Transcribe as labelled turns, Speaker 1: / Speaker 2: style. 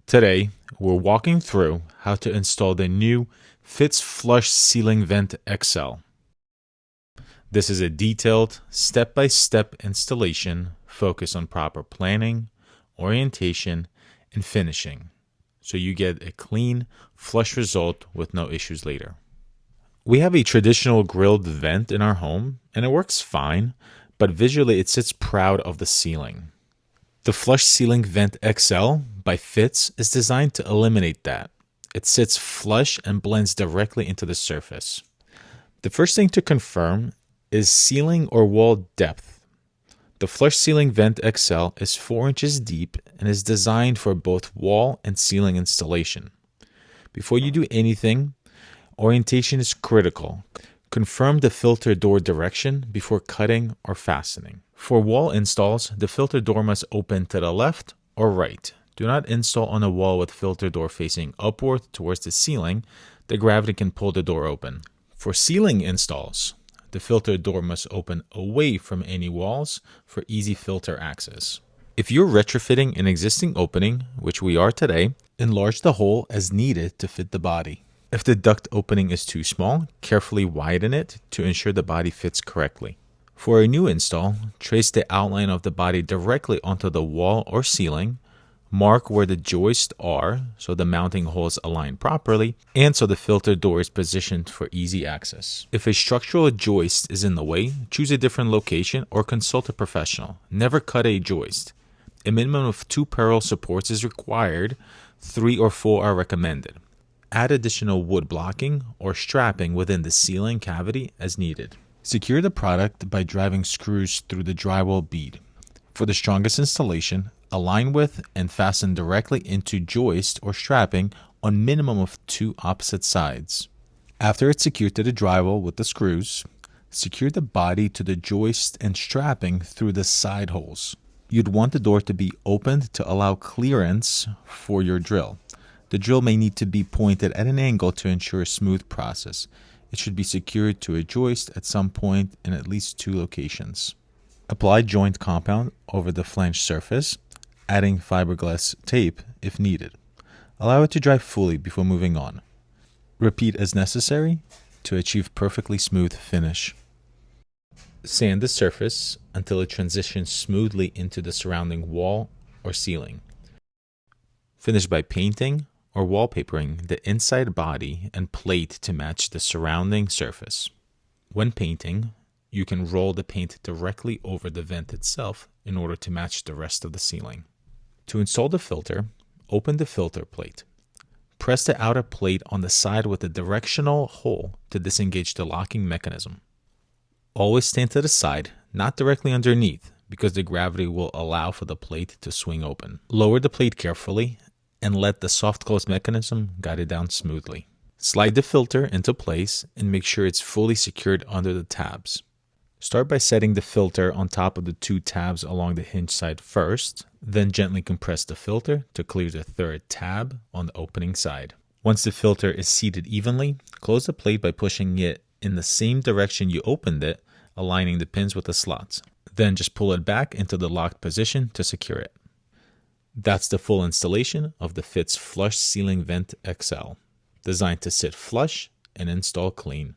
Speaker 1: Today, we're walking through how to install the new Fits Flush Ceiling Vent XL. This is a detailed, step-by-step installation focused on proper planning, orientation, and finishing, so you get a clean, flush result with no issues later. We have a traditional grilled vent in our home, and it works fine, but visually it sits proud of the ceiling. The Flush Ceiling Vent XL by Fits is designed to eliminate that. It sits flush and blends directly into the surface. The first thing to confirm is ceiling or wall depth. The Flush Ceiling Vent XL is 4 inches deep and is designed for both wall and ceiling installation. Before you do anything, orientation is critical. Confirm the filter door direction before cutting or fastening. For wall installs, the filter door must open to the left or right. Do not install on a wall with filter door facing upward towards the ceiling. The gravity can pull the door open. For ceiling installs, the filter door must open away from any walls for easy filter access. If you're retrofitting an existing opening, which we are today, enlarge the hole as needed to fit the body. If the duct opening is too small, carefully widen it to ensure the body fits correctly. For a new install, trace the outline of the body directly onto the wall or ceiling, mark where the joists are so the mounting holes align properly, and so the filter door is positioned for easy access. If a structural joist is in the way, choose a different location or consult a professional. Never cut a joist. A minimum of 2 parallel supports is required, 3 or 4 are recommended. Add additional wood blocking or strapping within the ceiling cavity as needed. Secure the product by driving screws through the drywall bead. For the strongest installation, align with and fasten directly into joist or strapping on minimum of 2 opposite sides. After it's secured to the drywall with the screws, secure the body to the joist and strapping through the side holes. You'd want the door to be opened to allow clearance for your drill. The drill may need to be pointed at an angle to ensure a smooth process. It should be secured to a joist at some point in at least 2 locations. Apply joint compound over the flange surface, adding fiberglass tape if needed. Allow it to dry fully before moving on. Repeat as necessary to achieve perfectly smooth finish. Sand the surface until it transitions smoothly into the surrounding wall or ceiling. Finish by painting or wallpapering the inside body and plate to match the surrounding surface. When painting, you can roll the paint directly over the vent itself in order to match the rest of the ceiling. To install the filter, open the filter plate. Press the outer plate on the side with a directional hole to disengage the locking mechanism. Always stand to the side, not directly underneath, because the gravity will allow for the plate to swing open. Lower the plate carefully and let the soft close mechanism guide it down smoothly. Slide the filter into place and make sure it's fully secured under the tabs. Start by setting the filter on top of the 2 tabs along the hinge side first, then gently compress the filter to clear the 3rd tab on the opening side. Once the filter is seated evenly, close the plate by pushing it in the same direction you opened it, aligning the pins with the slots. Then just pull it back into the locked position to secure it. That's the full installation of the Fits Flush Ceiling Vent XL, designed to sit flush and install clean.